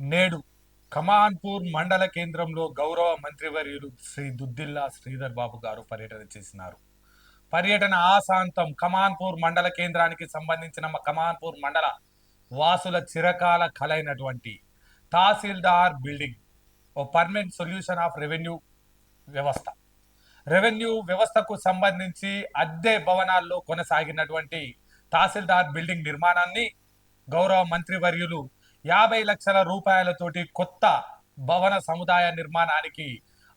నేడు కమాన్పూర్ మండల కేంద్రంలో గౌరవ మంత్రివర్యులు శ్రీ దుద్దిల్లా శ్రీధర్ బాబు గారు పర్యటన చేసినారు. పర్యటన ఆశాంతం కమాన్పూర్ మండల కేంద్రానికి సంబంధించిన కమాన్పూర్ మండల వాసుల చిరకాల కలైనటువంటి తహసీల్దార్ బిల్డింగ్ ఓ పర్మనెంట్ సొల్యూషన్ ఆఫ్ వ్యవస్థ రెవెన్యూ వ్యవస్థకు సంబంధించి అద్దె భవనాల్లో కొనసాగినటువంటి తహసీల్దార్ బిల్డింగ్ నిర్మాణాన్ని గౌరవ మంత్రివర్యులు 50 లక్షల రూపాయలతోటి కొత్త భవన సముదాయ నిర్మాణానికి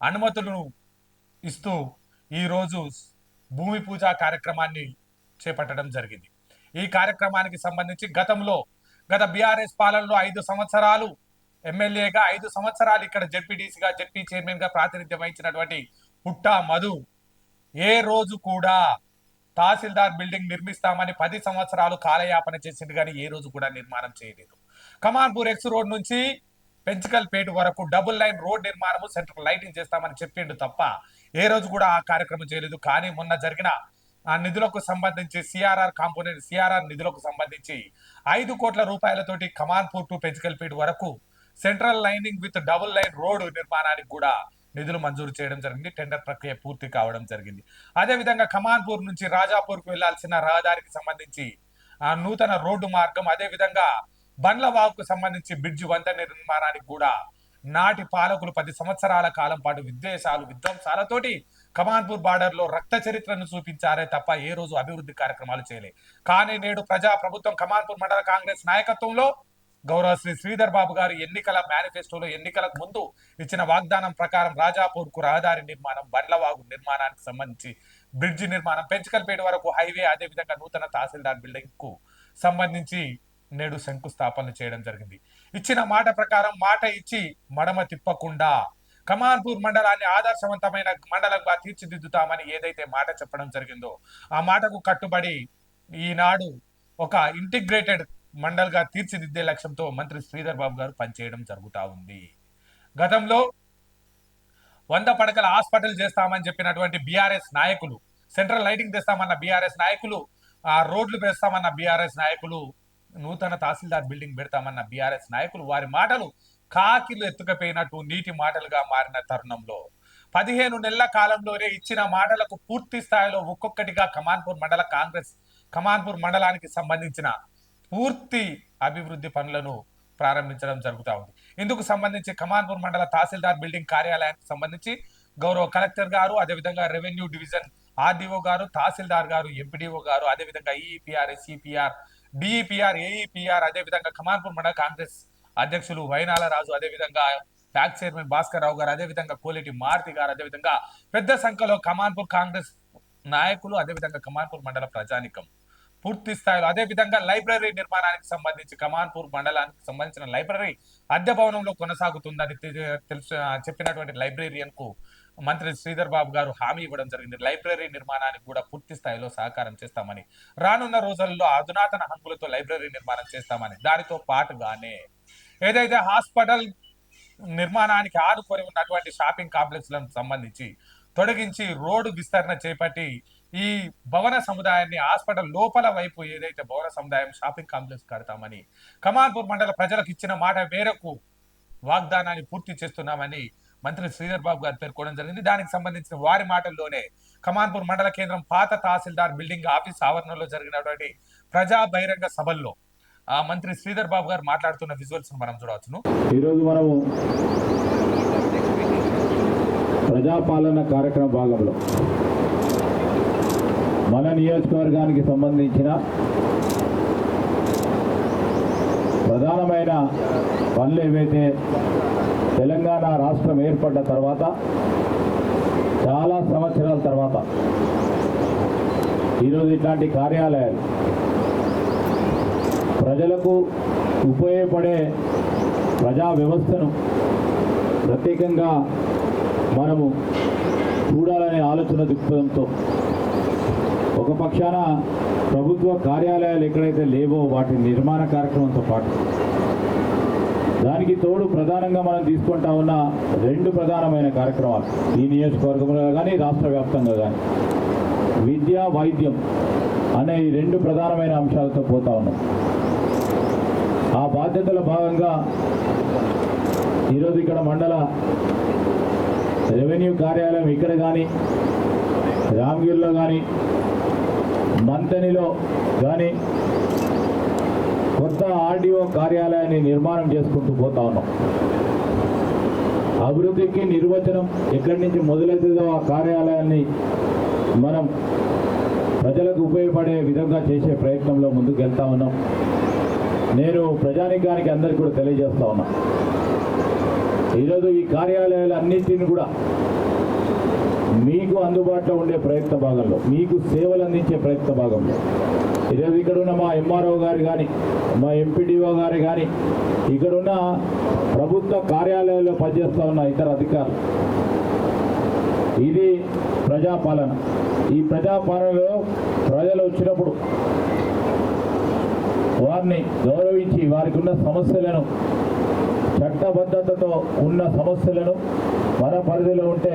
అనుమతులను ఇస్తూ ఈరోజు భూమి పూజ కార్యక్రమాన్ని చేపట్టడం జరిగింది. ఈ కార్యక్రమానికి సంబంధించి గత బీఆర్ఎస్ పాలనలో 5 సంవత్సరాలు ఎమ్మెల్యేగా 5 సంవత్సరాలు ఇక్కడ జెడ్పీటీసీగా జెడ్పీ చైర్మన్ గా ప్రాతినిధ్యం వహించినటువంటి పుట్టా మధు ఏ రోజు కూడా తహసీల్దార్ బిల్డింగ్ నిర్మిస్తామని 10 సంవత్సరాలు కాలయాపన చేసింది కానీ ఏ రోజు కూడా నిర్మాణం చేయలేదు. కమాన్పూర్ ఎక్స్ రోడ్ నుంచి పెంచకల్పేట వరకు డబుల్ లైన్ రోడ్ నిర్మాణము సెంట్రల్ లైటింగ్ చేస్తామని చెప్పిండు తప్ప ఏ రోజు కూడా ఆ కార్యక్రమం చేయలేదు. కానీ మొన్న జరిగిన ఆ నిధులకు సంబంధించి సిఆర్ఆర్ నిధులకు సంబంధించి 5 కోట్ల రూపాయలతోటి కమాన్పూర్ టు పెంచకల్పేట వరకు central lining with double line road నిర్మాణానికి కూడా నిధులు మంజూరు చేయడం జరిగింది. టెండర్ ప్రక్రియ పూర్తి కావడం జరిగింది. అదేవిధంగా కమాన్పూర్ నుంచి రాజాపూర్కు వెళ్లాల్సిన రహదారికి సంబంధించి ఆ నూతన రోడ్డు మార్గం, అదేవిధంగా బండ్లవాగుకు సంబంధించి బ్రిడ్జి వంతెన నిర్మాణానికి కూడా నాటి పాలకులు 10 సంవత్సరాల కాలం పాటు విధ్వంసాలతోటి కమాన్పూర్ బార్డర్ లో రక్త చరిత్రను చూపించారే తప్ప ఏ రోజు అభివృద్ధి కార్యక్రమాలు చేయలే. కానీ నేడు ప్రభుత్వం కమాన్పూర్ మండల కాంగ్రెస్ నాయకత్వంలో గౌరవ శ్రీ శ్రీధర్ బాబు గారు ఎన్నికల మేనిఫెస్టోలో ఎన్నికలకు ముందు ఇచ్చిన వాగ్దానం ప్రకారం రాజాపూర్ కు రహదారి నిర్మాణం, బండ్లవాగు నిర్మాణానికి సంబంధించి బ్రిడ్జి నిర్మాణం, పెంచకల్పేట వరకు హైవే, అదేవిధంగా నూతన తహసీల్దార్ బిల్డింగ్ కు సంబంధించి నేడు శంకుస్థాపనలు చేయడం జరిగింది. ఇచ్చిన మాట ప్రకారం మాట ఇచ్చి మడమ తిప్పకుండా కమాన్పూర్ మండలాన్ని ఆదర్శవంతమైన మండలంగా తీర్చిదిద్దుతామని ఏదైతే మాట చెప్పడం జరిగిందో ఆ మాటకు కట్టుబడి ఈనాడు ఒక ఇంటిగ్రేటెడ్ మండల్ గా తీర్చిదిద్దే లక్ష్యంతో మంత్రి శ్రీధర్ బాబు గారు పనిచేయడం జరుగుతా ఉంది. గతంలో 100 పడకల హాస్పిటల్ చేస్తామని చెప్పినటువంటి బీఆర్ఎస్ నాయకులు, సెంట్రల్ లైటింగ్ తెస్తామన్న బీఆర్ఎస్ నాయకులు, ఆ రోడ్లు వేస్తామన్న బీఆర్ఎస్ నాయకులు, నూతన తహసీల్దార్ బిల్డింగ్ పెడతామన్న బీఆర్ఎస్ నాయకులు వారి మాటలు కాకిలు ఎత్తుకపోయినట్టు నీటి మాటలుగా మారిన తరుణంలో 15 నెలల కాలంలోనే ఇచ్చిన మాటలకు పూర్తి స్థాయిలో ఒక్కొక్కటిగా కమాన్పూర్ మండలానికి సంబంధించిన పూర్తి అభివృద్ధి పనులను ప్రారంభించడం జరుగుతూ ఉంది. ఇందుకు సంబంధించి కమాన్పూర్ మండల తహసీల్దార్ బిల్డింగ్ కార్యాలయానికి సంబంధించి గౌరవ కలెక్టర్ గారు, అదేవిధంగా రెవెన్యూ డివిజన్ ఆర్డీఓ గారు, తహసీల్దార్ గారు, ఎంపీడీఓ గారు, అదేవిధంగా ఈఈపీఆర్, ఎస్ఈపీఆర్, డిఈపీఆర్, ఏఈపీఆర్, అదేవిధంగా కమాన్పూర్ మండల కాంగ్రెస్ అధ్యక్షులు వైనాల రాజు, అదేవిధంగా ప్యాక్ చైర్మన్ భాస్కర్ రావు గారు, అదేవిధంగా కోలేటి మారుతి గారు, అదేవిధంగా పెద్ద సంఖ్యలో కమాన్పూర్ కాంగ్రెస్ నాయకులు, అదేవిధంగా కమాన్పూర్ మండల ప్రజానికం పూర్తి స్థాయిలో, అదేవిధంగా లైబ్రరీ నిర్మాణానికి సంబంధించి కమాన్పూర్ మండలానికి సంబంధించిన లైబ్రరీ అద్దె భవనంలో కొనసాగుతుందని చెప్పినటువంటి లైబ్రరీయన్ కు మంత్రి శ్రీధర్ బాబు గారు హామీ ఇవ్వడం జరిగింది. లైబ్రరీ నిర్మాణానికి కూడా పూర్తి స్థాయిలో సహకారం చేస్తామని, రానున్న రోజుల్లో అధునాతన హంగులతో లైబ్రరీ నిర్మాణం చేస్తామని, దానితో పాటుగానే ఏదైతే హాస్పిటల్ నిర్మాణానికి ఆనుకొని ఉన్నటువంటి షాపింగ్ కాంప్లెక్స్ లకు సంబంధించి తొలగించి రోడ్డు విస్తరణ చేపట్టి ఈ భవన సముదాయాన్ని హాస్పిటల్ లోపల వైపు ఏదైతే భవన సముదాయం షాపింగ్ కాంప్లెక్స్ కడతామని కమాన్పూర్ మండల ప్రజలకు ఇచ్చిన మాట మేరకు వాగ్దానాన్ని పూర్తి చేస్తున్నామని మంత్రి శ్రీధర్ బాబు గారు పేర్కొనడం జరిగింది. దానికి సంబంధించిన వారి మాటల్లోనే కమాన్పూర్ మండల కేంద్రం పాత తహసీల్దార్ బిల్డింగ్ ఆఫీస్ ఆవరణలో జరిగినటువంటి ప్రజా బహిరంగ సభల్లో ఆ మంత్రి శ్రీధర్ బాబు గారు మాట్లాడుతున్న విజువల్స్ మనం చూడవచ్చును. ఈరోజు మనము ప్రజాపాలన కార్యక్రమ భాగంలో మన నియోజకవర్గానికి సంబంధించిన ప్రధానమైన పనులు ఏవైతే తెలంగాణ రాష్ట్రం ఏర్పడ్డ తర్వాత చాలా సంవత్సరాల తర్వాత ఈరోజు ఇట్లాంటి కార్యాలయాలు ప్రజలకు ఉపయోగపడే ప్రజా వ్యవస్థను ప్రత్యేకంగా మనము చూడాలనే ఆలోచన దృక్పథంతో ఒక పక్షాన ప్రభుత్వ కార్యాలయాలు ఎక్కడైతే లేవో వాటి నిర్మాణ కార్యక్రమంతో పాటు దానికి తోడు ప్రధానంగా మనం తీసుకుంటా ఉన్న 2 ప్రధానమైన కార్యక్రమాలు ఈ నియోజకవర్గంలో కానీ రాష్ట్ర వ్యాప్తంగా కానీ విద్య, వైద్యం అనే ఈ 2 ప్రధానమైన అంశాలతో పోతా ఉన్నాం. ఆ బాధ్యతల భాగంగా ఈరోజు ఇక్కడ మండల రెవెన్యూ కార్యాలయం ఇక్కడ కానీ, రామగిరిలో కానీ, మంతనిలో కానీ కొత్త ఆర్డీఓ కార్యాలయాన్ని నిర్మాణం చేసుకుంటూ పోతా ఉన్నాం. అభివృద్ధికి నిర్వచనం ఎక్కడి నుంచి మొదలవుతుందో ఆ కార్యాలయాన్ని మనం ప్రజలకు ఉపయోగపడే విధంగా చేసే ప్రయత్నంలో ముందుకు వెళ్తా ఉన్నాం. నేను ప్రజానికానికి అందరికీ కూడా తెలియజేస్తా ఉన్నా, ఈరోజు ఈ కార్యాలయాలు అన్నింటిని కూడా మీకు అందుబాటులో ఉండే ప్రయత్న భాగంలో, మీకు సేవలు అందించే ప్రయత్న భాగంలో ఈరోజు ఇక్కడున్న మా ఎంఆర్ఓ గారు కానీ, మా ఎంపీడీఓ గారు కానీ, ఇక్కడున్న ప్రభుత్వ కార్యాలయాల్లో పనిచేస్తూ ఉన్న ఇతర అధికారులు, ఇది ప్రజాపాలన. ఈ ప్రజాపాలనలో ప్రజలు వచ్చినప్పుడు వారిని గౌరవించి వారికి ఉన్న సమస్యలను, చట్టబద్ధతతో ఉన్న సమస్యలను మన పరిధిలో ఉంటే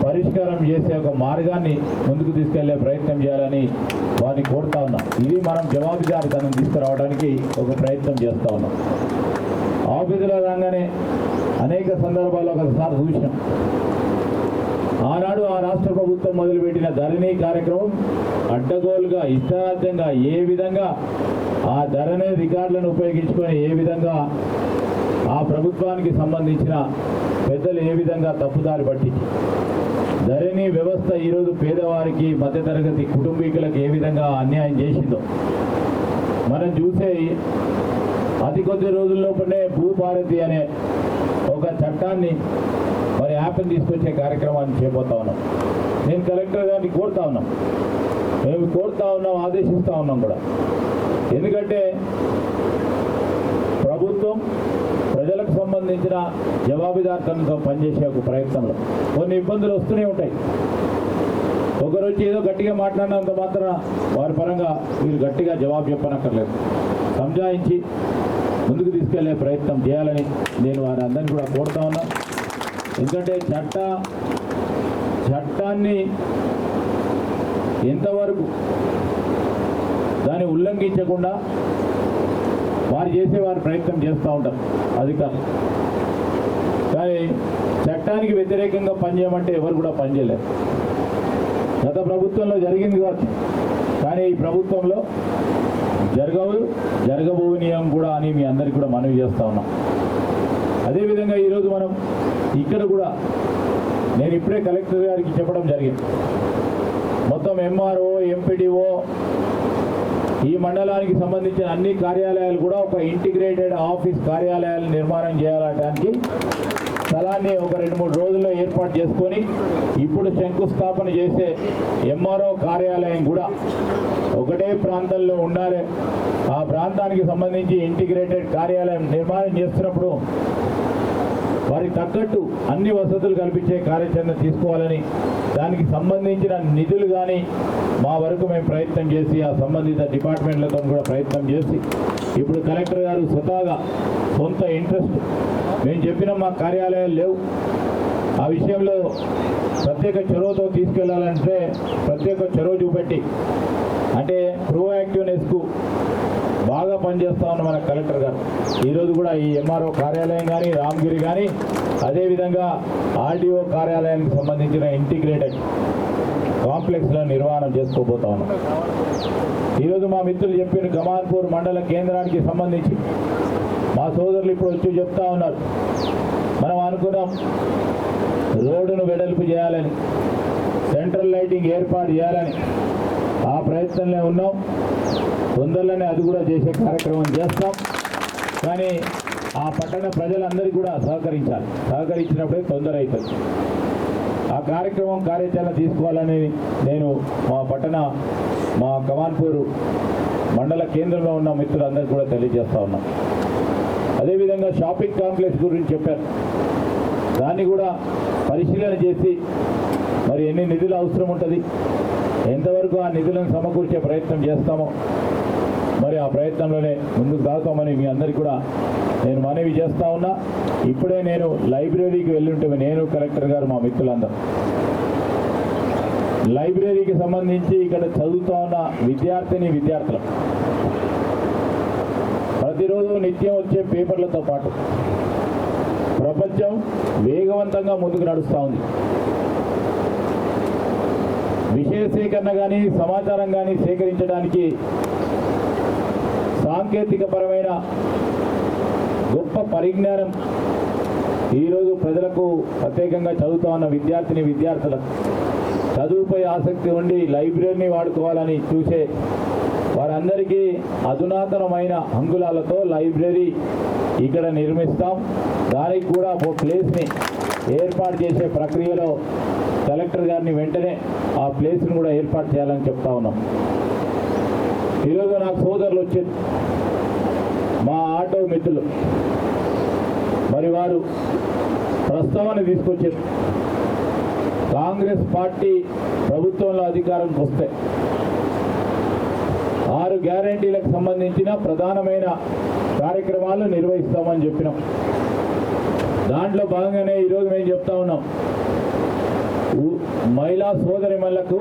పరిష్కారం చేసే ఒక మార్గాన్ని ముందుకు తీసుకెళ్లే ప్రయత్నం చేయాలని వారిని కోరుతా ఉన్నాం. ఇది మనం జవాబుదారీతనం తీసుకురావడానికి ఒక ప్రయత్నం చేస్తూ ఉన్నాం. ఆఫీసులో రాగానే అనేక సందర్భాల్లో ఒకసారి చూసినాం. ఆనాడు ఆ రాష్ట్ర ప్రభుత్వం మొదలుపెట్టిన ధరణి కార్యక్రమం అడ్డగోలుగా, ఇష్టారాజ్యంగా ఏ విధంగా ఆ ధరణి రికార్డులను ఉపయోగించుకొని ఏ విధంగా ఆ ప్రభుత్వానికి సంబంధించిన పెద్దలు ఏ విధంగా తప్పుదారి పట్టించి ధరణి వ్యవస్థ ఈరోజు పేదవారికి, మధ్యతరగతి కుటుంబీకులకు ఏ విధంగా అన్యాయం చేసిందో మనం చూసే అతి కొద్ది రోజుల్లోపనే భూభారతి అనే ఒక చట్టాన్ని మరి యాప్ని తీసుకొచ్చే కార్యక్రమాన్ని చేయబోతా ఉన్నాం. నేను కలెక్టర్ గారిని కోరుతా ఉన్నాం, మేము కోరుతా ఉన్నాం, ఆదేశిస్తూ ఉన్నాం కూడా. ఎందుకంటే ప్రభుత్వం ప్రజలకు సంబంధించిన జవాబుదారితనంతో పనిచేసే ఒక ప్రయత్నంలో కొన్ని ఇబ్బందులు వస్తూనే ఉంటాయి. ఒకరు వచ్చి ఏదో గట్టిగా మాట్లాడినంత మాత్రాన వారి పరంగా మీరు గట్టిగా జవాబు చెప్పనక్కర్లేదు. సంజాయించి ముందుకు తీసుకెళ్లే ప్రయత్నం చేయాలని నేను వారి అందరినీ కూడా కోరుతా ఉన్నా. ఎందుకంటే చట్టాన్ని ఎంతవరకు దాన్ని ఉల్లంఘించకుండా వారు చేసేవారు ప్రయత్నం చేస్తూ ఉంటారు అధికారులు. కానీ చట్టానికి వ్యతిరేకంగా పనిచేయమంటే ఎవరు కూడా పనిచేయలేరు. గత ప్రభుత్వంలో జరిగింది కావచ్చు, కానీ ఈ ప్రభుత్వంలో జరగబోనియం కూడా అని మీ అందరికీ కూడా మనవి చేస్తూ ఉన్నాం. అదేవిధంగా ఈరోజు మనం ఇక్కడ కూడా నేను ఇప్పుడే కలెక్టర్ గారికి చెప్పడం జరిగింది. మొత్తం ఎంఆర్ఓ, ఎంపీడీఓ, ఈ మండలానికి సంబంధించిన అన్ని కార్యాలయాలు కూడా ఒక ఇంటిగ్రేటెడ్ ఆఫీస్ కార్యాలయాలు నిర్మాణం చేయాలడానికి స్థలాన్ని ఒక 2-3 రోజుల్లో ఏర్పాటు చేసుకొని ఇప్పుడు శంకుస్థాపన చేసే ఎంఆర్ఓ కార్యాలయం కూడా ఒకటే ప్రాంతంలో ఉండాలి. ఆ ప్రాంతానికి సంబంధించి ఇంటిగ్రేటెడ్ కార్యాలయం నిర్మాణం చేస్తున్నప్పుడు వారికి తగ్గట్టు అన్ని వసతులు కల్పించే కార్యాచరణ తీసుకోవాలని, దానికి సంబంధించిన నిధులు కానీ మా వరకు మేము ప్రయత్నం చేసి ఆ సంబంధిత డిపార్ట్మెంట్లతో కూడా ప్రయత్నం చేసి ఇప్పుడు కలెక్టర్ గారు స్వతహాగా సొంత ఇంట్రెస్ట్ మేము చెప్పిన మా కార్యాలయాలు లేవు, ఆ విషయంలో ప్రత్యేక చొరవతో తీసుకెళ్లాలంటే ప్రత్యేక చొరవ చూపెట్టి అంటే ప్రోయాక్టివ్నెస్కు బాగా పనిచేస్తా ఉన్న మన కలెక్టర్ గారు ఈరోజు కూడా ఈ ఎంఆర్ఓ కార్యాలయం కానీ, రామగిరి కానీ, అదేవిధంగా ఆర్డీఓ కార్యాలయానికి సంబంధించిన ఇంటిగ్రేటెడ్ కాంప్లెక్స్లో నిర్మాణం చేసుకోబోతా ఉన్నాం. ఈరోజు మా మిత్రులు చెప్పిన కమాన్పూర్ మండల కేంద్రానికి సంబంధించి మా సోదరులు ఇప్పుడు వచ్చి చెప్తా ఉన్నారు, మనం అనుకున్నాం రోడ్డును వెడల్పు చేయాలని, సెంట్రల్ లైటింగ్ ఏర్పాటు చేయాలని ఆ ప్రయత్నంలో ఉన్నాం. తొందరలోనే అది కూడా చేసే కార్యక్రమం చేస్తాం. కానీ ఆ పట్టణ ప్రజలందరికీ కూడా సహకరించాలి, సహకరించినప్పుడే తొందర అవుతుంది. ఆ కార్యాచరణ తీసుకోవాలని నేను మా కమాన్పూర్ మండల కేంద్రంలో ఉన్న మిత్రులందరికీ కూడా తెలియజేస్తా ఉన్నాం. అదేవిధంగా షాపింగ్ కాంప్లెక్స్ గురించి చెప్పారు, దాన్ని కూడా పరిశీలన చేసి మరి ఎన్ని నిధులు అవసరం ఉంటుంది, ఎంతవరకు ఆ నిధులను సమకూర్చే ప్రయత్నం చేస్తామో మరి ఆ ప్రయత్నంలోనే ముందుకు సాగుతామని మీ అందరికీ కూడా నేను మనవి చేస్తా ఉన్నా. ఇప్పుడే నేను లైబ్రరీకి వెళ్ళుంటే నేను కలెక్టర్ గారు మా మిత్రులందరూ లైబ్రరీకి సంబంధించి ఇక్కడ చదువుతా ఉన్న విద్యార్థులు ప్రతిరోజు నిత్యం వచ్చే పేపర్లతో పాటు ప్రపంచం వేగవంతంగా ముందుకు నడుస్తూ ఉంది. విషయ సేకరణ కానీ సమాచారం కానీ సేకరించడానికి సాంకేతిక పరమైన గొప్ప పరిజ్ఞానం ఈరోజు ప్రజలకు, ప్రత్యేకంగా చదువుతూ ఉన్న విద్యార్థులకు చదువుపై ఆసక్తి ఉండి లైబ్రరీని వాడుకోవాలని చూసే వారందరికీ అధునాతనమైన అంగుళాలతో లైబ్రరీ ఇక్కడ నిర్మిస్తాం. దానికి కూడా ఓ ప్లేస్ని ఏర్పాటు చేసే ప్రక్రియలో కలెక్టర్ గారిని వెంటనే ఆ ప్లేస్ని కూడా ఏర్పాటు చేయాలని చెప్తా ఉన్నాం. ఈరోజు నాకు సోదరులు వచ్చారు, మా ఆటో మిత్రులు, మరి వారు ప్రస్తావన తీసుకొచ్చారు. కాంగ్రెస్ పార్టీ ప్రభుత్వంలో అధికారంకి వస్తే 6 గ్యారంటీలకు సంబంధించిన ప్రధానమైన కార్యక్రమాలు నిర్వహిస్తామని చెప్పినాం. దాంట్లో భాగంగానే ఈరోజు మేము చెప్తా ఉన్నాం, మహిళా సోదరిమణులకు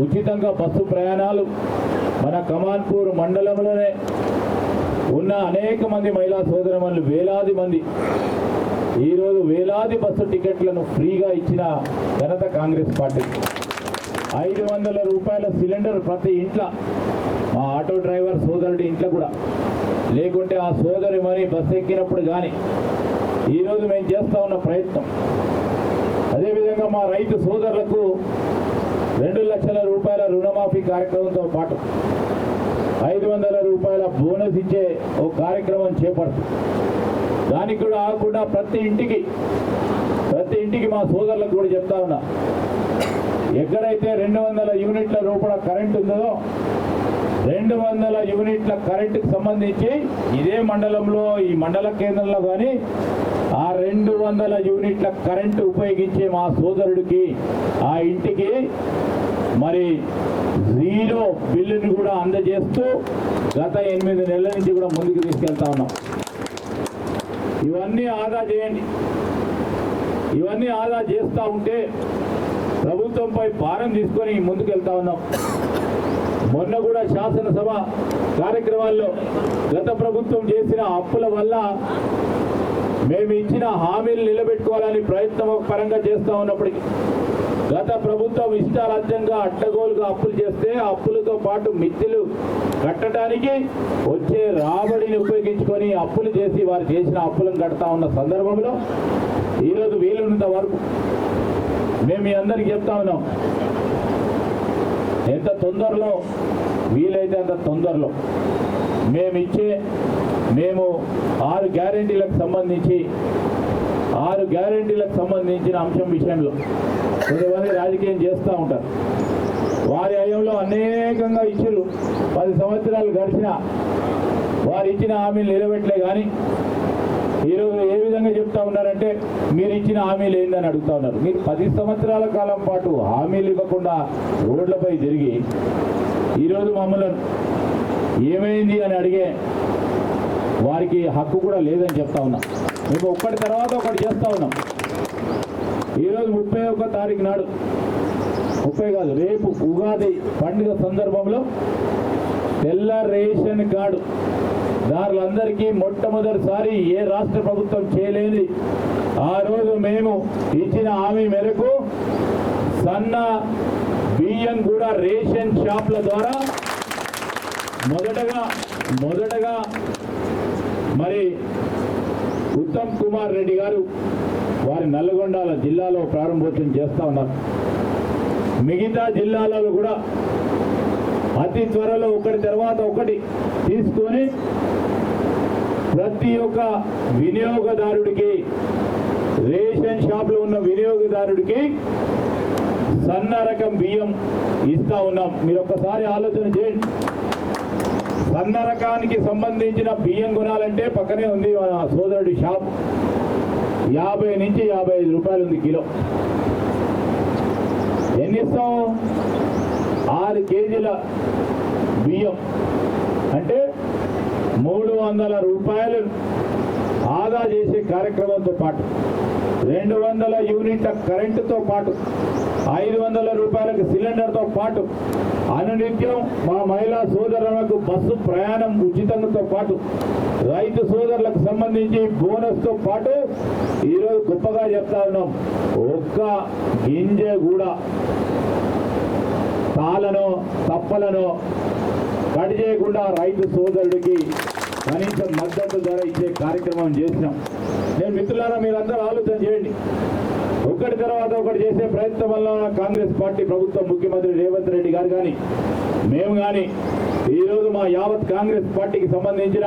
ఉచితంగా బస్సు ప్రయాణాలు మన కమాన్పూర్ మండలంలోనే ఉన్న అనేక మంది మహిళా సోదరిమణులు, వేలాది మంది ఈరోజు వేలాది బస్సు టికెట్లను ఫ్రీగా ఇచ్చిన ఘనత కాంగ్రెస్ పార్టీ. 500 రూపాయల సిలిండర్ ప్రతి ఇంట్లో, మా ఆటో డ్రైవర్ సోదరుడి ఇంట్లో కూడా, లేకుంటే ఆ సోదరి మరి బస్సు ఎక్కినప్పుడు కానీ ఈరోజు మేము చేస్తూ ఉన్న ప్రయత్నం. అదేవిధంగా మా రైతు సోదరులకు 2 లక్షల రూపాయల రుణమాఫీ కార్యక్రమంతో పాటు 500 రూపాయల బోనస్ ఇచ్చే ఓ కార్యక్రమం చేపడుతుంది. దానికి కూడా ఆగకుండా ప్రతి ఇంటికి మా సోదరులకు కూడా చెప్తా ఉన్నా, ఎక్కడైతే 200 యూనిట్ల రూపాయల కరెంట్ ఉందో 200 యూనిట్ల కరెంటుకు సంబంధించి ఇదే మండలంలో, ఈ మండల కేంద్రంలో కానీ ఆ 200 యూనిట్ల కరెంటు ఉపయోగించే మా సోదరుడికి, ఆ ఇంటికి మరి 0 బిల్లుని కూడా అందజేస్తూ గత 8 నెలల నుంచి కూడా ముందుకు తీసుకెళ్తా ఉన్నాం. ఇవన్నీ ఆదా చేయండి. ఇవన్నీ ఆదా చేస్తూ ఉంటే ప్రభుత్వంపై భారం తీసుకొని ముందుకు వెళ్తా ఉన్నాం. మొన్న కూడా శాసనసభ కార్యక్రమాల్లో గత ప్రభుత్వం చేసిన అప్పుల వల్ల మేము ఇచ్చిన హామీలు నిలబెట్టుకోవాలని ప్రయత్నం పరంగా చేస్తూ ఉన్నప్పటికీ గత ప్రభుత్వం ఇష్టారాజ్యంగా అడ్డగోలుగా అప్పులు చేస్తే అప్పులతో పాటు మిత్తులు కట్టడానికి వచ్చే రాబడిని ఉపయోగించుకొని అప్పులు చేసి వారు చేసిన అప్పులను కడతా ఉన్న సందర్భంలో ఈరోజు వీలున్నంత వరకు మేము మీ అందరికీ చెప్తా ఉన్నాం, ఎంత తొందరలో వీలైతే అంత తొందరలో మేము 6 గ్యారెంటీలకు సంబంధించిన అంశం విషయంలో కొంతమంది రాజకీయం చేస్తూ ఉంటారు. వారి హయాంలో అనేకంగా ఇచ్చారు. 10 సంవత్సరాలు గడిచినా వారు ఇచ్చిన హామీలు నిలబెట్టలే. కానీ ఈరోజు ఏ విధంగా చెప్తా ఉన్నారంటే, మీరు ఇచ్చిన హామీలు ఏందని అడుగుతా ఉన్నారు. మీరు 10 సంవత్సరాల కాలం పాటు హామీలు ఇవ్వకుండా రోడ్లపై తిరిగి ఈరోజు మమ్మల్ని ఏమైంది అని అడిగే వారికి హక్కు కూడా లేదని చెప్తా ఉన్నాం. మేము ఒక్కటి తర్వాత ఒకటి చేస్తూ ఉన్నాం. ఈరోజు 31 తారీఖు నాడు, 30 కాదు, రేపు ఉగాది పండుగ సందర్భంలో తెల్ల రేషన్ కార్డు దారులందరికీ మొట్టమొదటిసారి ఏ రాష్ట్ర ప్రభుత్వం చేయలేని ఆ రోజు మేము ఇచ్చిన హామీ మేరకు సన్న బియ్యం కూడా రేషన్ షాప్ల ద్వారా మొదటగా మరి ఉత్తమ్ కుమార్ రెడ్డి గారు వారి నల్గొండ జిల్లాలో ప్రారంభోత్సవం చేస్తూ ఉన్నారు. మిగతా జిల్లాలలో కూడా అతి త్వరలో ఒకటి తర్వాత ఒకటి తీసుకొని ప్రతి ఒక్క వినియోగదారుడికి, రేషన్ షాప్లో ఉన్న వినియోగదారుడికి సన్న రకం బియ్యం ఇస్తా ఉన్నాం. మీరు ఒక్కసారి ఆలోచన చేయండి. సన్న రకానికి సంబంధించిన బియ్యం కొనాలంటే పక్కనే ఉంది మన సోదరుడి షాప్, 50 నుంచి 55 రూపాయలు ఉంది కిలో. ఎన్ని ఇస్తాం? 6 కేజీల బియ్యం అంటే 300 రూపాయలు ఆదా చేసే కార్యక్రమంతో పాటు 200 యూనిట్ల కరెంటుతో పాటు 500 రూపాయలకు సిలిండర్తో పాటు అనునిత్యం మా మహిళా సోదరులకు బస్సు ప్రయాణం ఉచితంతో పాటు రైతు సోదరులకు సంబంధించి బోనస్తో పాటు ఈరోజు గొప్పగా చెప్తా ఉన్నాం, ఒక్క గింజ కూడా తాళనో తప్పలనో కట్ చేయకుండా రైతు సోదరుడికి కనీసం మద్దతు ధర ఇచ్చే కార్యక్రమం చేసినాం. నేను మిత్రులారా మీరందరూ ఆలోచన చేయండి, ఒకటి తర్వాత ఒకటి చేసే ప్రయత్నం వల్ల కాంగ్రెస్ పార్టీ ప్రభుత్వం ముఖ్యమంత్రి రేవంత్ రెడ్డి గారు కానీ మేము కానీ ఈరోజు మా యావత్ కాంగ్రెస్ పార్టీకి సంబంధించిన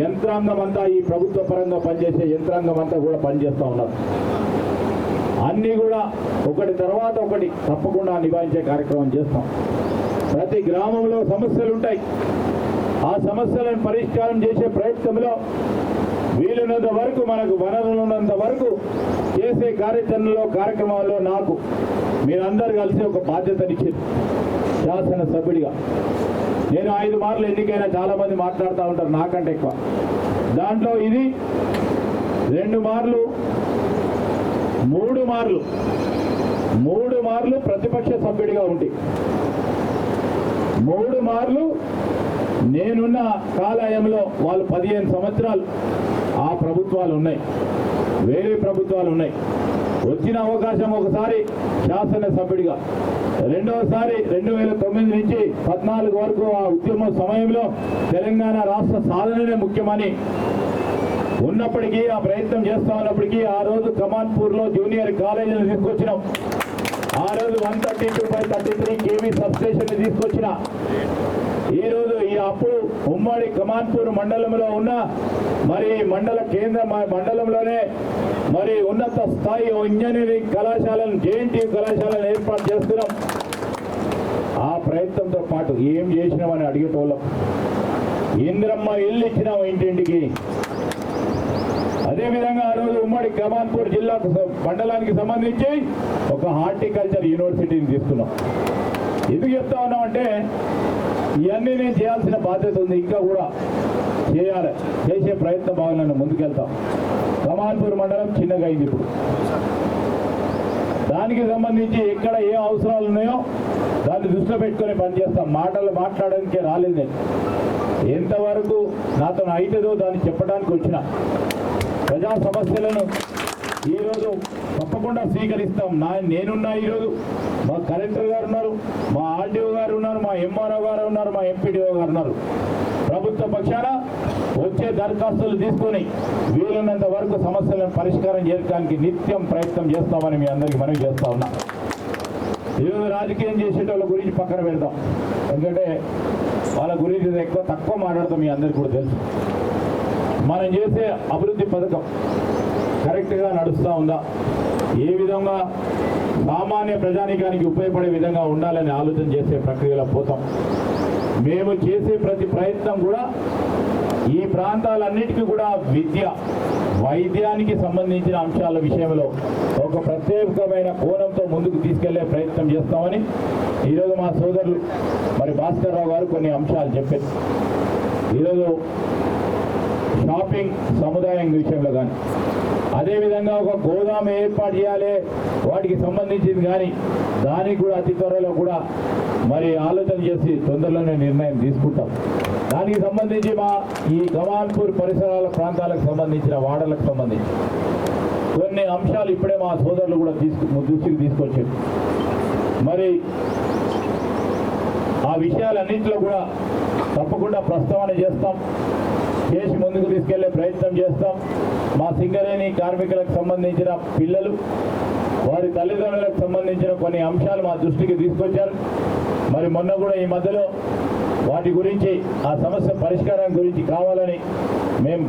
యంత్రాంగం అంతా ఈ ప్రభుత్వ పరంగా పనిచేసే యంత్రాంగం అంతా కూడా పనిచేస్తూ ఉన్నారు. అన్నీ కూడా ఒకటి తర్వాత ఒకటి తప్పకుండా నివారించే కార్యక్రమం చేస్తాం. ప్రతి గ్రామంలో సమస్యలు ఉంటాయి, ఆ సమస్యలను పరిష్కారం చేసే ప్రయత్నంలో వీలున్నంత వరకు మనకు వనరులు ఉన్నంత వరకు చేసే కార్యక్రమాల్లో నాకు మీరందరూ కలిసి ఒక బాధ్యతనిచ్చారు. శాసనసభ్యుడిగా నేను 5 మార్లు ఎన్నికైనా చాలా మంది మాట్లాడుతూ ఉంటారు నాకంటే ఎక్కువ. దాంట్లో ఇది 2 మార్లు 3 మార్లు ప్రతిపక్ష సభ్యుడిగా ఉండి 3 మార్లు నేనున్న కాలయంలో వాళ్ళు 15 సంవత్సరాలు ఆ ప్రభుత్వాలు ఉన్నాయి, వేరే ప్రభుత్వాలు ఉన్నాయి. వచ్చిన అవకాశం ఒకసారి శాసనసభ్యుడిగా, రెండవసారి 2009 నుంచి 14 వరకు ఆ ఉద్యమ సమయంలో తెలంగాణ రాష్ట్ర సాధననే ముఖ్యమని ఉన్నప్పటికీ ఆ ప్రయత్నం చేస్తా ఉన్నప్పటికీ ఆ రోజు కమాన్పూర్లో జూనియర్ కాలేజీని తీసుకొచ్చినాం. ఆ రోజు 132/33 kV సబ్స్టేషన్ తీసుకొచ్చిన ఈ రోజు ఈ అప్పుడు ఉమ్మడి కమాన్పూర్ మండలంలో ఉన్న మరి మండల కేంద్ర మండలంలోనే మరి ఉన్నత స్థాయి ఇంజనీరింగ్ కళాశాలను జేఎన్టీయూ కళాశాలను ఏర్పాటు చేస్తున్నాం. ఆ ప్రయత్నంతో పాటు ఏం చేసినామని అడిగేటోళ్ళం. ఇంద్రమ్మ ఇల్లు ఇచ్చినాం ఇంటింటికి. అదేవిధంగా ఆ రోజు ఉమ్మడి కమాన్పూర్ జిల్లాకు మండలానికి సంబంధించి ఒక హార్టికల్చర్ యూనివర్సిటీని తీసుకున్నాం. ఎందుకు చెప్తా ఉన్నామంటే ఇవన్నీ నేను చేయాల్సిన బాధ్యత ఉంది, ఇంకా కూడా చేయాలి, చేసే ప్రయత్నం భావనను ముందుకెళ్తాం. కమాన్పూర్ మండలం చిన్నగా అయింది. ఇప్పుడు దానికి సంబంధించి ఎక్కడ ఏ అవసరాలు ఉన్నాయో దాన్ని దృష్టిలో పెట్టుకొని పనిచేస్తాం. మాటలు మాట్లాడడానికే రాలేదు నేను, ఎంతవరకు నాతో అయితదో దాన్ని చెప్పడానికి వచ్చిన ప్రజా సమస్యలను ఈరోజు తప్పకుండా స్వీకరిస్తాం. నేనున్నా ఈరోజు మా కలెక్టర్ గారు ఉన్నారు, మా ఆర్డీఓ గారు ఉన్నారు, మా ఎంఆర్ఓ గారు ఉన్నారు, మా ఎంపీడీఓ గారు ఉన్నారు. ప్రభుత్వ పక్షాన వచ్చే దరఖాస్తులు తీసుకొని వీలున్నంత వరకు సమస్యలను పరిష్కారం చేయడానికి నిత్యం ప్రయత్నం చేస్తామని మీ అందరికీ మనవి చేస్తా ఉన్నా. ఈరోజు రాజకీయం చేసేటోళ్ళ గురించి పక్కన పెడతాం, ఎందుకంటే వాళ్ళ గురించి తక్కువ మాట్లాడతాం. మీ అందరికీ కూడా తెలుసు మనం చేసే అభివృద్ధి పథకం కరెక్ట్గా నడుస్తూ ఉందా, ఏ విధంగా సామాన్య ప్రజానీకానికి ఉపయోగపడే విధంగా ఉండాలని ఆలోచన చేసే ప్రక్రియలో పోతాం. మేము చేసే ప్రతి ప్రయత్నం కూడా ఈ ప్రాంతాలన్నిటికీ కూడా విద్య, వైద్యానికి సంబంధించిన అంశాల విషయంలో ఒక ప్రత్యేకమైన కోణంతో ముందుకు తీసుకెళ్లే ప్రయత్నం చేస్తామని ఈరోజు మా సోదరులు మరి భాస్కర్ రావు గారు కొన్ని అంశాలు చెప్పారు. ఈరోజు షాపింగ్ సముదాయం విషయంలో కానీ, అదేవిధంగా ఒక గోదాము ఏర్పాటు చేయాలి వాటికి సంబంధించింది కానీ దానికి కూడా అతి త్వరలో కూడా మరి ఆలోచన చేసి తొందరలోనే నిర్ణయం తీసుకుంటాం. దానికి సంబంధించి మా ఈ కమాన్పూర్ పరిసరాల ప్రాంతాలకు సంబంధించిన వాడలకు సంబంధించి కొన్ని అంశాలు ఇప్పుడే మా సోదరులు కూడా దృష్టికి తీసుకొచ్చారు. మరి ఆ విషయాలన్నింటిలో కూడా తప్పకుండా ప్రస్తావన చేస్తాం, చేసి ముందుకు తీసుకెళ్లే ప్రయత్నం చేస్తాం. మా సింగరేణి కార్మికులకు సంబంధించిన పిల్లలు, వారి తల్లిదండ్రులకు సంబంధించిన కొన్ని అంశాలు మా దృష్టికి తీసుకొచ్చారు. మరి మొన్న కూడా ఈ మధ్యలో వాటి గురించి ఆ సమస్య పరిష్కారం గురించి కావాలని మేము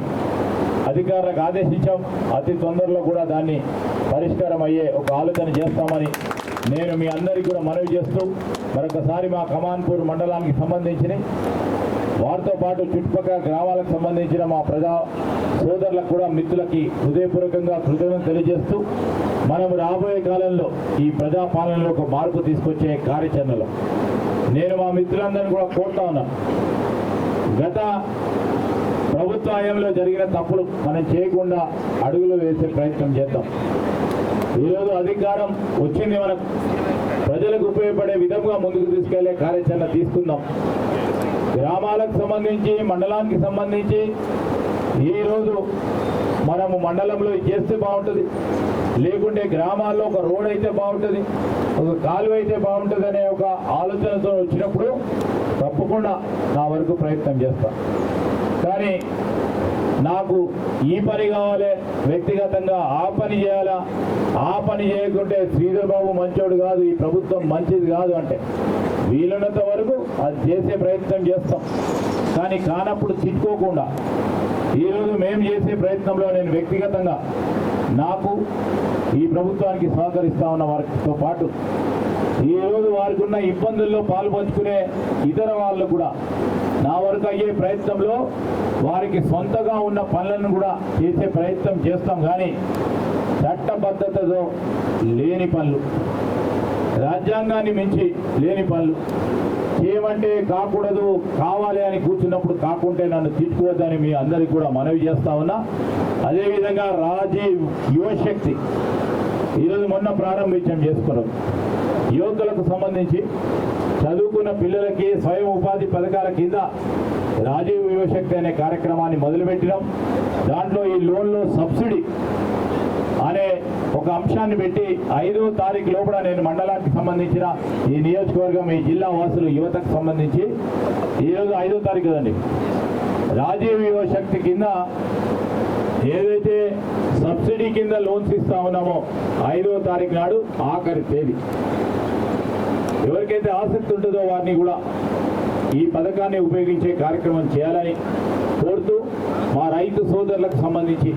అధికారులకు ఆదేశించాం. అతి తొందరలో కూడా దాన్ని పరిష్కారం అయ్యే ఒక ఆలోచన చేస్తామని నేను మీ అందరికీ కూడా మనవి చేస్తూ మరొకసారి మా కమాన్పూర్ మండలానికి సంబంధించిన వారితో పాటు చుట్టుపక్కల గ్రామాలకు సంబంధించిన మా ప్రజా సోదరులకు కూడా మిత్రులకి హృదయపూర్వకంగా కృతజ్ఞతలు తెలియజేస్తూ మనం రాబోయే కాలంలో ఈ ప్రజాపాలనలో ఒక మార్పు తీసుకొచ్చే కార్యాచరణలో నేను మా మిత్రులందరినీ కూడా కోరుతా ఉన్నాను. గత ప్రభుత్వ హయాంలో జరిగిన తప్పులు మనం చేయకుండా అడుగులు వేసే ప్రయత్నం చేద్దాం. ఈరోజు అధికారం వచ్చింది, మనకు ప్రజలకు ఉపయోగపడే విధంగా ముందుకు తీసుకెళ్లే కార్యాచరణ తీసుకుందాం. గ్రామాలకు సంబంధించి, మండలానికి సంబంధించి ఈరోజు మనము మండలంలో చేస్తే బాగుంటుంది, లేకుంటే గ్రామాల్లో ఒక రోడ్ అయితే బాగుంటుంది, ఒక కాలువ అయితే బాగుంటుంది అనే ఒక ఆలోచనతో వచ్చినప్పుడు తప్పకుండా నా వరకు ప్రయత్నం చేస్తా. కానీ నాకు ఈ పని కావాలి, వ్యక్తిగతంగా ఆ పని చేయాలా, ఆ పని చేయకుంటే శ్రీధర్ బాబు మంచోడు కాదు, ఈ ప్రభుత్వం మంచిది కాదు అంటే వీలున్నంత వరకు అది చేసే ప్రయత్నం చేస్తాం. కానీ కానప్పుడు తిట్టుకోకుండా ఈరోజు మేము చేసే ప్రయత్నంలో నేను వ్యక్తిగతంగా నాకు ఈ ప్రభుత్వానికి సహకరిస్తా ఉన్న వారితో పాటు ఈరోజు వారికి ఉన్న ఇబ్బందుల్లో పాల్పంచుకునే ఇతర వాళ్ళు కూడా నా వరకు అయ్యే ప్రయత్నంలో వారికి సొంతగా ఉన్న పనులను కూడా చేసే ప్రయత్నం చేస్తాం. కానీ చట్టబద్ధతతో లేని పనులు, రాజ్యాంగాన్ని మించి లేని పనులు చేయమంటే కాకూడదు, కావాలి అని కూర్చున్నప్పుడు కాకుంటే నన్ను తిట్టుకోవద్దని మీ అందరికీ కూడా మనవి చేస్తా ఉన్నా. అదేవిధంగా రాజీవ్ యువశక్తి ఈరోజు మొన్న ప్రారంభించడం చేసుకున్నాం. యువకులకు సంబంధించి చదువుకున్న పిల్లలకి స్వయం ఉపాధి పథకాల కింద రాజీవ్ యువశక్తి అనే కార్యక్రమాన్ని మొదలుపెట్టినాం. దాంట్లో ఈ లోన్లో సబ్సిడీ అనే ఒక అంశాన్ని పెట్టి 5వ తారీఖు లోపల నేను మండలానికి సంబంధించిన ఈ నియోజకవర్గం, ఈ జిల్లా వాసులు యువతకు సంబంధించి ఈరోజు 5వ తారీఖు కదండి, రాజీవ్ యువశక్తి కింద ఏదైతే సబ్సిడీ కింద లోన్స్ ఇస్తా ఉన్నామో 5వ తారీఖు నాడు ఆఖరి తేదీ. ఎవరికైతే ఆసక్తి ఉంటుందో వారిని కూడా ఈ పథకాన్ని ఉపయోగించే కార్యక్రమం చేయాలని కోరుతూ, మా రైతు సోదరులకు సంబంధించి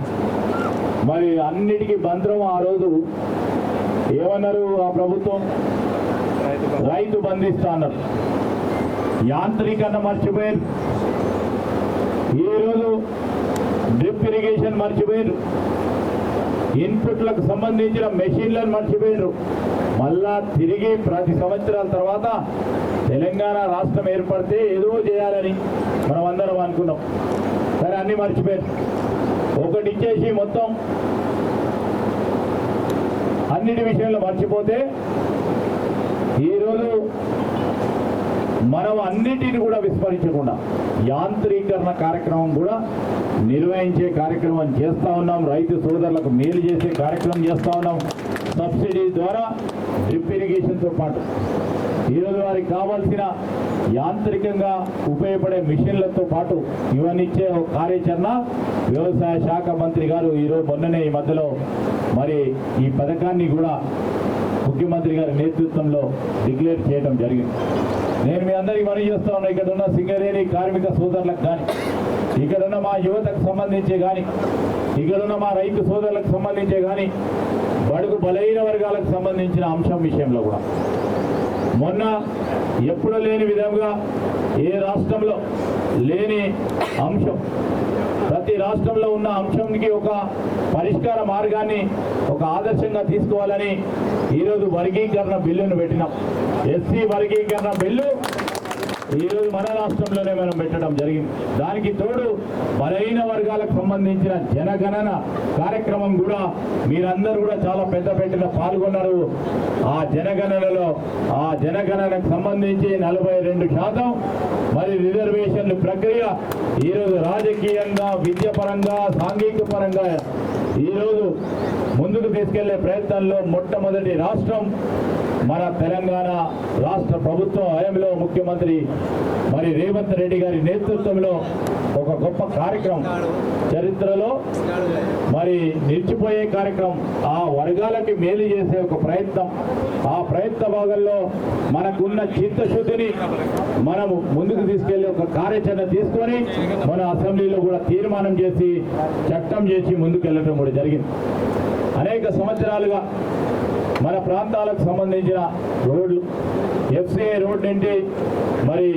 మరి అన్నిటికీ బంద్రం ఆ రోజు ఏమన్నారు ఆ ప్రభుత్వం, రైతు బంధిస్తా అన్నారు. యాంత్రీకరణ మర్చిపోయారు, ఈరోజు డ్రిప్ ఇరిగేషన్ మర్చిపోయారు, ఇన్పుట్లకు సంబంధించిన మెషిన్లను మర్చిపోయారు. మళ్ళా తిరిగి 10 సంవత్సరాల తర్వాత తెలంగాణ రాష్ట్రం ఏర్పడితే ఏదో చేయాలని మనం అందరం అనుకున్నాం. సరే, అన్ని మర్చిపోయారు. ఒకటి ఇచ్చేసి మొత్తం అన్నిటి విషయంలో మర్చిపోతే ఈరోజు మనం అన్నిటిని కూడా విస్మరించకుండా యాంత్రీకరణ కార్యక్రమం కూడా నిర్వహించే కార్యక్రమం చేస్తా ఉన్నాం. రైతు సోదరులకు మేలు చేసే కార్యక్రమం చేస్తా ఉన్నాం. సబ్సిడీ ద్వారా డ్రిప్ ఇరిగేషన్తో పాటు ఈరోజు వారికి కావాల్సిన యాంత్రికంగా ఉపయోగపడే మిషన్లతో పాటు ఇవన్నిచ్చే ఒక కార్యాచరణ వ్యవసాయ శాఖ మంత్రి గారు ఈరోజు మొన్ననే ఈ మధ్యలో మరి ఈ పథకాన్ని కూడా ముఖ్యమంత్రి గారి నేతృత్వంలో డిక్లేర్ చేయడం జరిగింది. నేను మీ అందరికీ మనవి చేస్తా ఉన్నా, ఇక్కడ ఉన్న సింగరేణి కార్మిక సోదరులకు కానీ, ఇక్కడ ఉన్న మా యువతకు సంబంధించే కానీ, ఇక్కడ ఉన్న మా రైతు సోదరులకు సంబంధించే కానీ, బడుగు బలహీన వర్గాలకు సంబంధించిన అంశం విషయంలో కూడా మొన్న ఎప్పుడు లేని విధంగా ఏ రాష్ట్రంలో లేని అంశం, ప్రతి రాష్ట్రంలో ఉన్న అంశానికి ఒక పరిష్కార మార్గాన్ని ఒక ఆదర్శంగా తీసుకోవాలని ఈరోజు వర్గీకరణ బిల్లును పెట్టినాం. ఎస్సీ వర్గీకరణ బిల్లు ఈరోజు మన రాష్ట్రంలోనే మనం పెట్టడం జరిగింది. దానికి తోడు బలహీన వర్గాలకు సంబంధించిన జనగణన కార్యక్రమం కూడా మీరందరూ కూడా చాలా పెద్ద పాల్గొన్నారు. ఆ జనగణనలో ఆ జనగణనకు సంబంధించి 42% మరి రిజర్వేషన్ల ప్రక్రియ ఈరోజు రాజకీయంగా, విద్యాపరంగా, సాంఘిక పరంగా ఈరోజు ముందుకు తీసుకెళ్లే ప్రయత్నంలో మొట్టమొదటి రాష్ట్రం మన తెలంగాణ రాష్ట్ర ప్రభుత్వం హయాంలో ముఖ్యమంత్రి మరి రేవంత్ రెడ్డి గారి నేతృత్వంలో ఒక గొప్ప కార్యక్రమం, చరిత్రలో మరి నిలిచిపోయే కార్యక్రమం, ఆ వర్గాలకి మేలు చేసే ఒక ప్రయత్నం. ఆ ప్రయత్న భాగంలో మనకున్న చిత్తశుద్ధిని మనము ముందుకు తీసుకెళ్లి ఒక కార్యాచరణ తీసుకొని మన అసెంబ్లీలో కూడా తీర్మానం చేసి చట్టం చేసి ముందుకు వెళ్ళడం కూడా జరిగింది. అనేక సంవత్సరాలుగా మన ప్రాంతాలకు సంబంధించిన రోడ్లు, ఎఫ్సిఐ రోడ్ అంటే మరి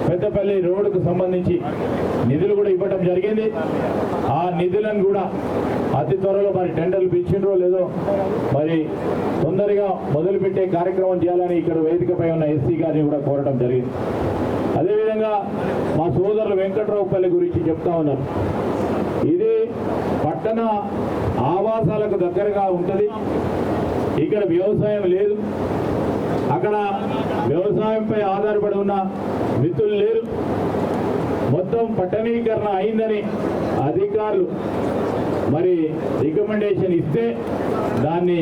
పెద్దపల్లి రోడ్డుకు సంబంధించి నిధులు కూడా ఇవ్వడం జరిగింది. ఆ నిధులను కూడా అతి త్వరలో మరి టెండర్లు పిలిచిండ్రో లేదో మరి తొందరగా మొదలుపెట్టే కార్యక్రమం చేయాలని ఇక్కడ వేదికపై ఉన్న ఎస్సీ గారిని కూడా కోరడం జరిగింది. అదేవిధంగా మా సోదరులు వెంకట్రావుపల్లి గురించి చెప్తా ఉన్నారు. ఇది పట్టణ ఆవాసాలకు దగ్గరగా ఉంటుంది. ఇక్కడ వ్యవసాయం లేదు, అక్కడ వ్యవసాయంపై ఆధారపడి ఉన్న మిత్రులు లేరు. మొత్తం పట్టణీకరణ అయిందని అధికారులు మరి రికమెండేషన్ ఇస్తే దాన్ని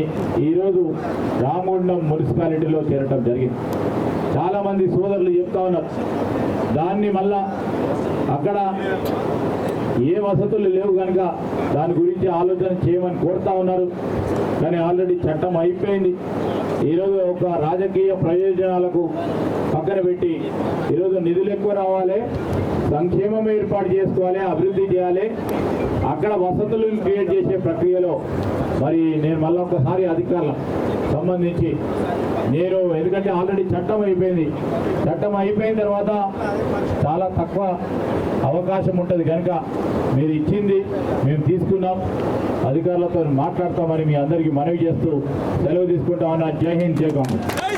ఈరోజు రామగుండం మున్సిపాలిటీలో చేరటం జరిగింది. చాలామంది సోదరులు చెప్తా ఉన్నారు దాన్ని మళ్ళా అక్కడ ఏ వసతులు లేవు కనుక దాని గురించి ఆలోచన చేయమని కోరుతా ఉన్నారు. కానీ ఆల్రెడీ చట్టం అయిపోయింది. ఈరోజు ఒక రాజకీయ ప్రయోజనాలకు పక్కన పెట్టి ఈరోజు నిధులు ఎక్కువ రావాలి, సంక్షేమం ఏర్పాటు చేసుకోవాలి, అభివృద్ధి చేయాలి. అక్కడ వసతులు క్రియేట్ చేసే ప్రక్రియలో మరి నేను మళ్ళీ ఒకసారి అధికారులకు సంబంధించి నేను ఎందుకంటే ఆల్రెడీ చట్టం అయిపోయింది. చట్టం అయిపోయిన తర్వాత చాలా తక్కువ అవకాశం ఉంటుంది కనుక మీరు ఇచ్చింది మేము తీసుకున్నాం, అధికారులతో మాట్లాడతామని మీ అందరికీ మనవి చేస్తూ సెలవు తీసుకుంటా ఉన్నా. జై హింద్, జై కాంగ్రెస్.